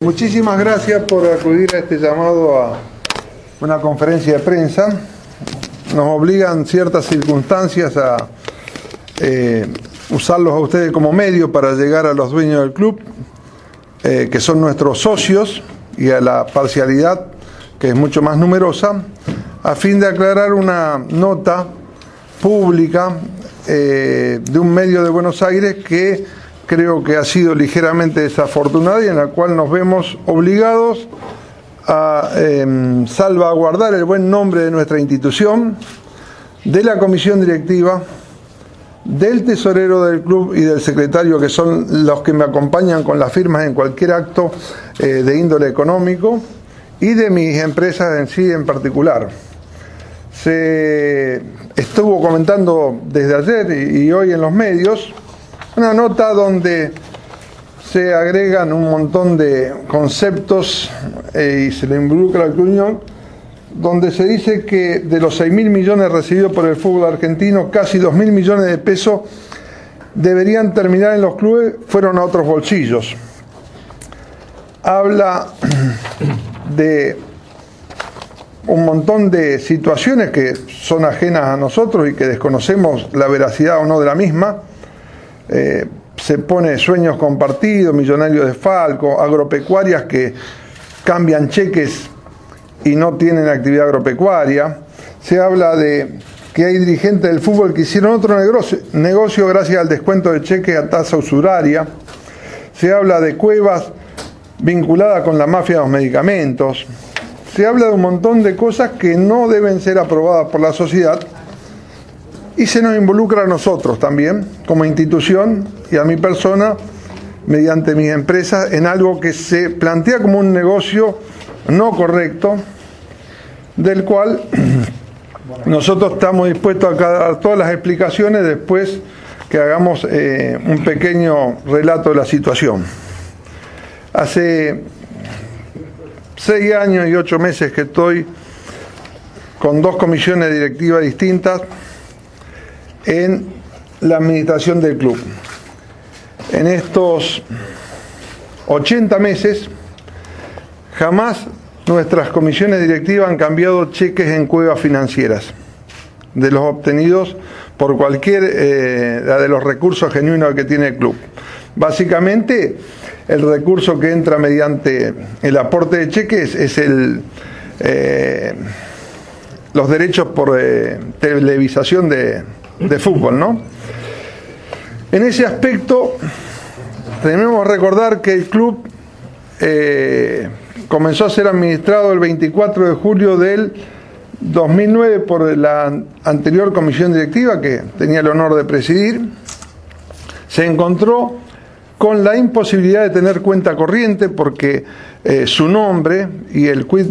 Muchísimas gracias por acudir a este llamado a una conferencia de prensa. Nos obligan ciertas circunstancias a usarlos a ustedes como medio para llegar a los dueños del club, que son nuestros socios, y a la parcialidad, que es mucho más numerosa, a fin de aclarar una nota pública de un medio de Buenos Aires que creo que ha sido ligeramente desafortunada y en la cual nos vemos obligados a salvaguardar el buen nombre de nuestra institución, de la comisión directiva, del tesorero del club y del secretario, que son los que me acompañan con las firmas en cualquier acto de índole económico, y de mis empresas en sí en particular. Se estuvo comentando desde ayer y hoy en los medios una nota donde se agregan un montón de conceptos y se le involucra al Club Unión, donde se dice que de los 6.000 millones recibidos por el fútbol argentino, casi 2.000 millones de pesos deberían terminar en los clubes, fueron a otros bolsillos. Habla de un montón de situaciones que son ajenas a nosotros y que desconocemos la veracidad o no de la misma. Se pone sueños compartidos, millonarios de Falco, agropecuarias que cambian cheques y no tienen actividad agropecuaria. Se habla de que hay dirigentes del fútbol que hicieron otro negocio gracias al descuento de cheques a tasa usuraria. Se habla de cuevas vinculadas con la mafia de los medicamentos. Se habla de un montón de cosas que no deben ser aprobadas por la sociedad y se nos involucra a nosotros también, como institución, y a mi persona, mediante mis empresas, en algo que se plantea como un negocio no correcto, del cual nosotros estamos dispuestos a dar todas las explicaciones después que hagamos un pequeño relato de la situación. Hace 6 años y 8 meses que estoy con 2 comisiones directivas distintas en la administración del club. En estos 80 meses jamás nuestras comisiones directivas han cambiado cheques en cuevas financieras de los obtenidos por cualquier de los recursos genuinos que tiene el club. Básicamente el recurso que entra mediante el aporte de cheques es los derechos por televisación de fútbol, ¿no? En ese aspecto tenemos que recordar que el club comenzó a ser administrado el 24 de julio del 2009 por la anterior comisión directiva que tenía el honor de presidir. Se encontró con la imposibilidad de tener cuenta corriente porque su nombre y el quid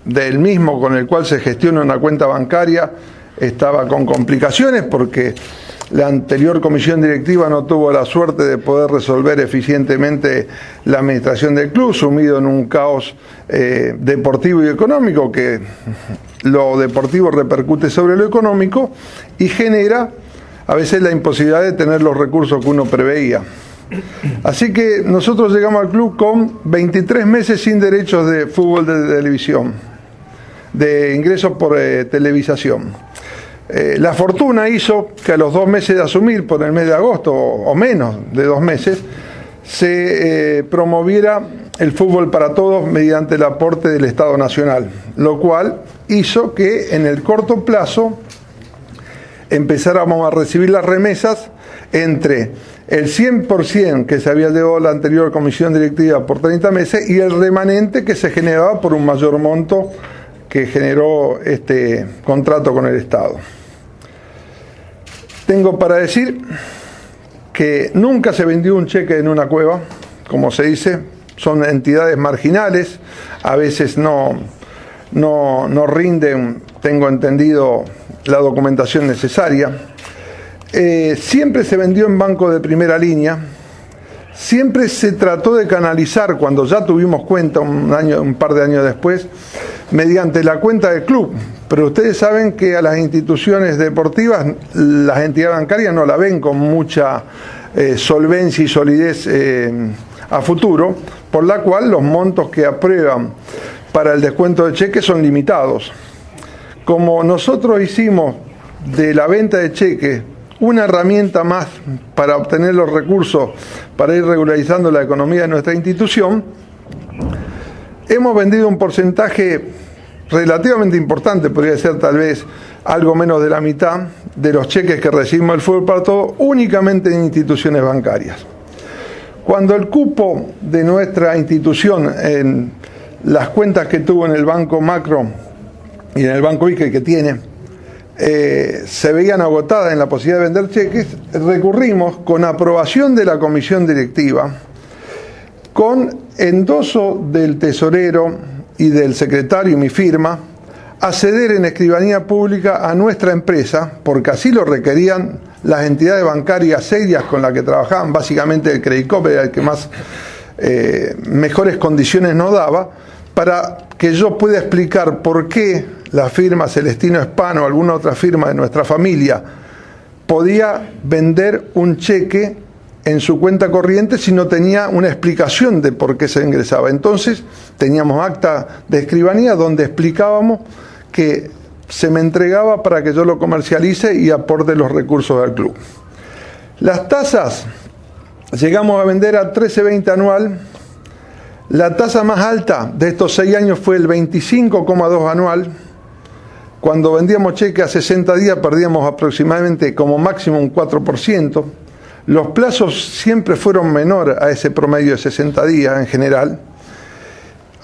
del mismo con el cual se gestiona una cuenta bancaria estaba con complicaciones porque la anterior comisión directiva no tuvo la suerte de poder resolver eficientemente la administración del club, sumido en un caos deportivo y económico, que lo deportivo repercute sobre lo económico y genera a veces la imposibilidad de tener los recursos que uno preveía. Así que nosotros llegamos al club con 23 meses sin derechos de fútbol de televisión, de ingresos por televisación. La fortuna hizo que a los 2 meses de asumir, por el mes de agosto o menos de 2 meses, se promoviera el fútbol para todos mediante el aporte del Estado Nacional, lo cual hizo que en el corto plazo empezáramos a recibir las remesas entre el 100% que se había llevado la anterior comisión directiva por 30 meses y el remanente que se generaba por un mayor monto que generó este contrato con el Estado. Tengo para decir que nunca se vendió un cheque en una cueva, como se dice, son entidades marginales, a veces no rinden, tengo entendido, la documentación necesaria. Siempre se vendió en banco de primera línea, siempre se trató de canalizar, cuando ya tuvimos cuenta un par de años después, mediante la cuenta del club. Pero ustedes saben que a las instituciones deportivas las entidades bancarias no la ven con mucha solvencia y solidez a futuro, por la cual los montos que aprueban para el descuento de cheques son limitados. Como nosotros hicimos de la venta de cheques una herramienta más para obtener los recursos para ir regularizando la economía de nuestra institución, hemos vendido un porcentaje relativamente importante, podría ser tal vez algo menos de la mitad de los cheques que recibimos del Fútbol para Todos, únicamente en instituciones bancarias. Cuando el cupo de nuestra institución en las cuentas que tuvo en el Banco Macro y en el Banco ICE que tiene, se veían agotadas en la posibilidad de vender cheques, recurrimos con aprobación de la comisión directiva, con endoso del tesorero y del secretario y mi firma, a ceder en escribanía pública a nuestra empresa, porque así lo requerían las entidades bancarias serias con las que trabajaban, básicamente el Credicop era el que más mejores condiciones nos daba, para que yo pueda explicar por qué la firma Celestino Espano o alguna otra firma de nuestra familia podía vender un cheque en su cuenta corriente si no tenía una explicación de por qué se ingresaba. Entonces teníamos acta de escribanía donde explicábamos que se me entregaba para que yo lo comercialice y aporte los recursos al club. Las tasas, llegamos a vender a 13.20 anual. La tasa más alta de estos 6 años fue el 25,2 anual. Cuando vendíamos cheque a 60 días perdíamos aproximadamente como máximo un 4%. Los plazos siempre fueron menor a ese promedio de 60 días en general.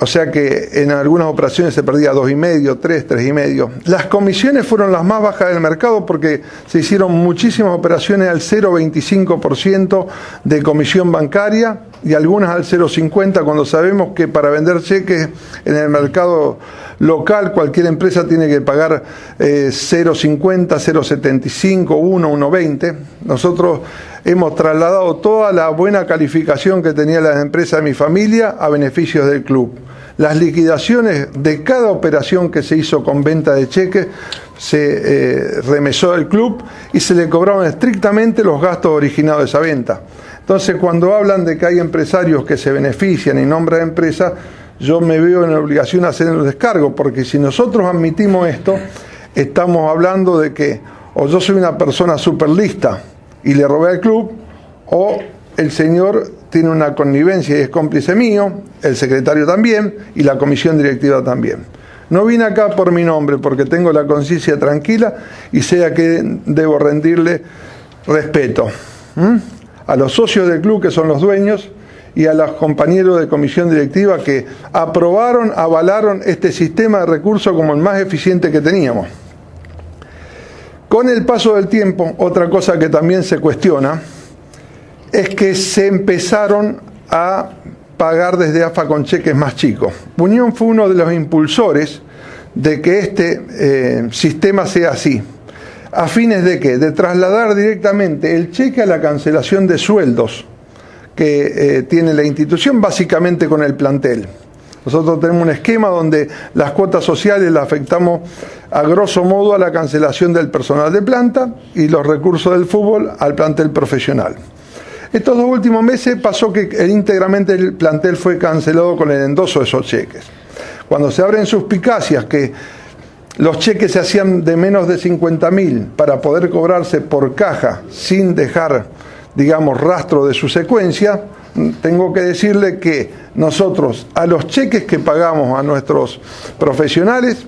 O sea que en algunas operaciones se perdía 2,5, 3,5. Las comisiones fueron las más bajas del mercado porque se hicieron muchísimas operaciones al 0,25% de comisión bancaria y algunas al 0,50 cuando sabemos que para vender cheques en el mercado local cualquier empresa tiene que pagar 0,50, 0,75, 1,20. Nosotros hemos trasladado toda la buena calificación que tenía las empresas de mi familia a beneficios del club. Las liquidaciones de cada operación que se hizo con venta de cheques se remesó al club y se le cobraron estrictamente los gastos originados de esa venta. Entonces, cuando hablan de que hay empresarios que se benefician y nombran empresas, yo me veo en la obligación de hacer el descargo, porque si nosotros admitimos esto, estamos hablando de que o yo soy una persona superlista y le robé al club, o el señor tiene una connivencia y es cómplice mío, el secretario también y la comisión directiva también. No vine acá por mi nombre porque tengo la conciencia tranquila y sé a qué debo rendirle respeto. A los socios del club que son los dueños y a los compañeros de comisión directiva que aprobaron, avalaron este sistema de recursos como el más eficiente que teníamos. Con el paso del tiempo, otra cosa que también se cuestiona es que se empezaron a pagar desde AFA con cheques más chicos. Unión fue uno de los impulsores de que este sistema sea así. ¿A fines de qué? De trasladar directamente el cheque a la cancelación de sueldos que tiene la institución, básicamente con el plantel. Nosotros tenemos un esquema donde las cuotas sociales las afectamos a grosso modo a la cancelación del personal de planta y los recursos del fútbol al plantel profesional. Estos 2 últimos meses pasó que íntegramente el plantel fue cancelado con el endoso de esos cheques. Cuando se abren suspicacias que los cheques se hacían de menos de 50.000 para poder cobrarse por caja sin dejar, digamos, rastro de su secuencia, tengo que decirle que nosotros a los cheques que pagamos a nuestros profesionales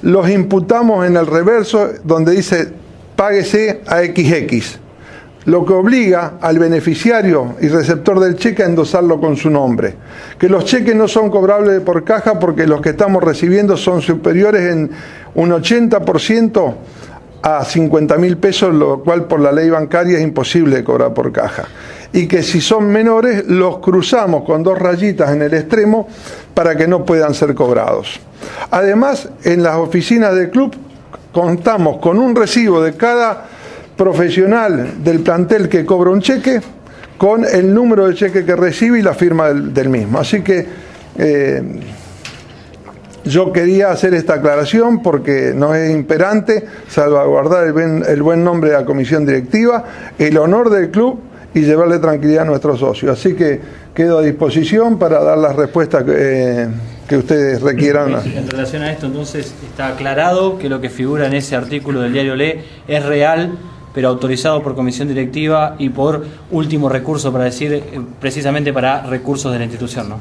los imputamos en el reverso donde dice páguese a XX, lo que obliga al beneficiario y receptor del cheque a endosarlo con su nombre. Que los cheques no son cobrables por caja porque los que estamos recibiendo son superiores en un 80% a 50.000 pesos, lo cual por la ley bancaria es imposible de cobrar por caja. Y que si son menores los cruzamos con 2 rayitas en el extremo para que no puedan ser cobrados. Además, en las oficinas del club contamos con un recibo de cada profesional del plantel que cobra un cheque, con el número de cheque que recibe y la firma del mismo. Así que yo quería hacer esta aclaración porque no es imperante salvaguardar el buen nombre de la comisión directiva, el honor del club y llevarle tranquilidad a nuestros socios. Así que quedo a disposición para dar las respuestas que ustedes requieran. En relación a esto, entonces, está aclarado que lo que figura en ese artículo del diario Le es real, pero autorizado por comisión directiva y por último recurso, para decir, precisamente para recursos de la institución, ¿no?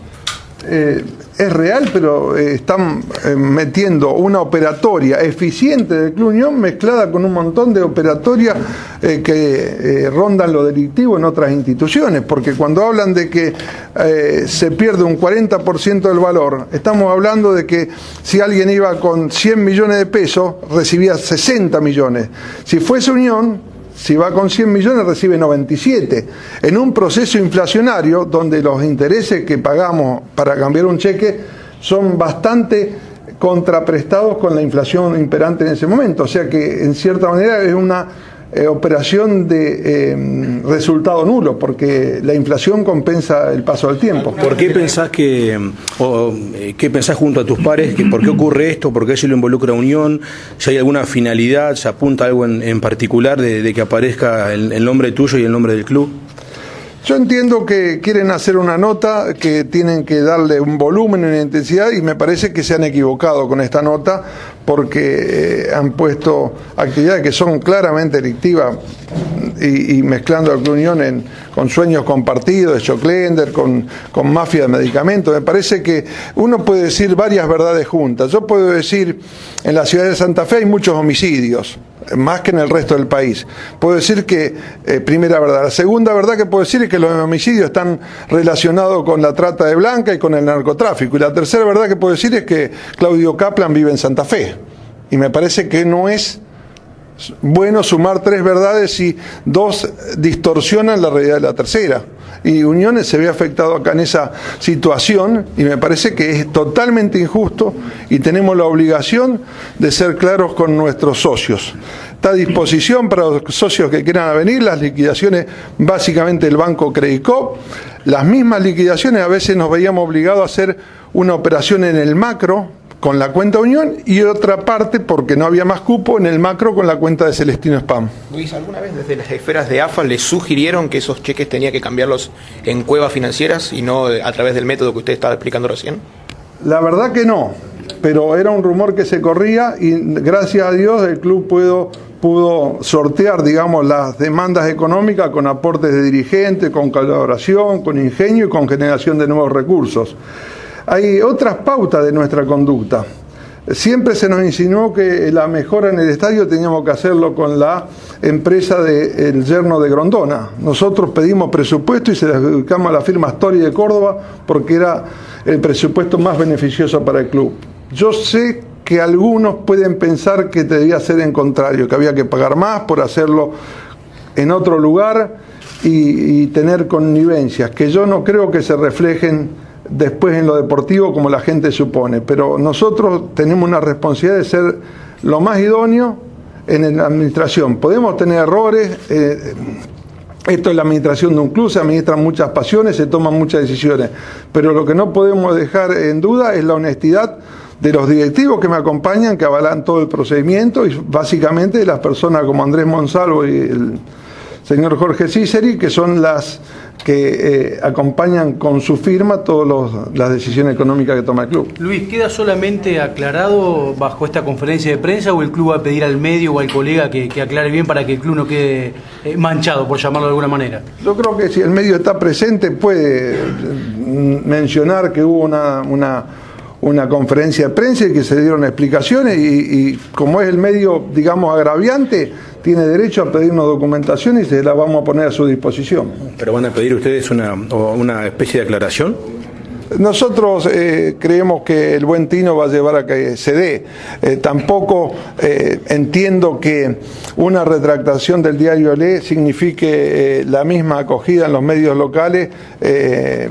Es real, pero están metiendo una operatoria eficiente del Club Unión mezclada con un montón de operatorias que rondan lo delictivo en otras instituciones, porque cuando hablan de que se pierde un 40% del valor, estamos hablando de que si alguien iba con 100 millones de pesos, recibía 60 millones. Si fuese Unión, si va con 100 millones, recibe 97. En un proceso inflacionario donde los intereses que pagamos para cambiar un cheque son bastante contraprestados con la inflación imperante en ese momento. O sea que, en cierta manera, es una operación de resultado nulo, porque la inflación compensa el paso del tiempo. ¿Por qué pensás qué pensás junto a tus pares? ¿Por qué ocurre esto? ¿Por qué se lo involucra Unión? ¿Si hay alguna finalidad? ¿Se apunta a algo en particular de que aparezca el nombre tuyo y el nombre del club? Yo entiendo que quieren hacer una nota, que tienen que darle un volumen, una intensidad, y me parece que se han equivocado con esta nota, porque han puesto actividades que son claramente delictivas y mezclando al Club Unión con sueños compartidos, de Choclender, con mafia de medicamentos. Me parece que uno puede decir varias verdades juntas. Yo puedo decir, en la ciudad de Santa Fe hay muchos homicidios, más que en el resto del país. Puedo decir que, primera verdad. La segunda verdad que puedo decir es que los homicidios están relacionados con la trata de blanca y con el narcotráfico. Y la tercera verdad que puedo decir es que Claudio Kaplan vive en Santa Fe. Y me parece que no es bueno sumar tres verdades si dos distorsionan la realidad de la tercera. Y Unión se ve afectado acá en esa situación, y me parece que es totalmente injusto, y tenemos la obligación de ser claros con nuestros socios. Está a disposición para los socios que quieran venir las liquidaciones, básicamente el Banco Credicop. Las mismas liquidaciones a veces nos veíamos obligados a hacer una operación en el macro con la cuenta Unión, y otra parte, porque no había más cupo, en el macro con la cuenta de Celestino Spam. Luis, ¿alguna vez desde las esferas de AFA les sugirieron que esos cheques tenía que cambiarlos en cuevas financieras y no a través del método que usted estaba explicando recién? La verdad que no, pero era un rumor que se corría, y gracias a Dios el club pudo sortear, digamos, las demandas económicas con aportes de dirigentes, con colaboración, con ingenio y con generación de nuevos recursos. Hay otras pautas de nuestra conducta. Siempre se nos insinuó que la mejora en el estadio teníamos que hacerlo con la empresa del yerno de Grondona. Nosotros pedimos presupuesto y se le adjudicamos a la firma Astori de Córdoba porque era el presupuesto más beneficioso para el club. Yo sé que algunos pueden pensar que debía ser en contrario, que había que pagar más por hacerlo en otro lugar y tener connivencias, que yo no creo que se reflejen después en lo deportivo como la gente supone, pero nosotros tenemos una responsabilidad de ser lo más idóneo en la administración. Podemos tener errores, esto es la administración de un club, se administran muchas pasiones, se toman muchas decisiones, pero lo que no podemos dejar en duda es la honestidad de los directivos que me acompañan, que avalan todo el procedimiento, y básicamente de las personas como Andrés Monsalvo y el señor Jorge Ciceri, que son las que acompañan con su firma todas las decisiones económicas que toma el club. Luis, ¿queda solamente aclarado bajo esta conferencia de prensa o el club va a pedir al medio o al colega que aclare bien para que el club no quede manchado, por llamarlo de alguna manera? Yo creo que si el medio está presente puede mencionar que hubo una conferencia de prensa y que se dieron explicaciones, y como es el medio, digamos, agraviante, tiene derecho a pedirnos documentación y se la vamos a poner a su disposición. ¿Pero van a pedir ustedes una especie de aclaración? Nosotros creemos que el buen tino va a llevar a que se dé. Tampoco entiendo que una retractación del diario Le signifique la misma acogida en los medios locales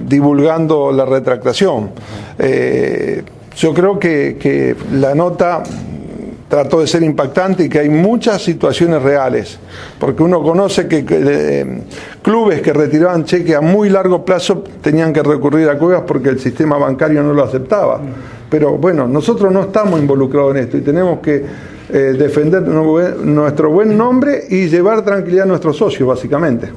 divulgando la retractación. Yo creo que la nota trató de ser impactante y que hay muchas situaciones reales, porque uno conoce que clubes que retiraban cheques a muy largo plazo tenían que recurrir a cuevas porque el sistema bancario no lo aceptaba. Pero bueno, nosotros no estamos involucrados en esto y tenemos que defender nuestro buen nombre y llevar tranquilidad a nuestros socios, básicamente.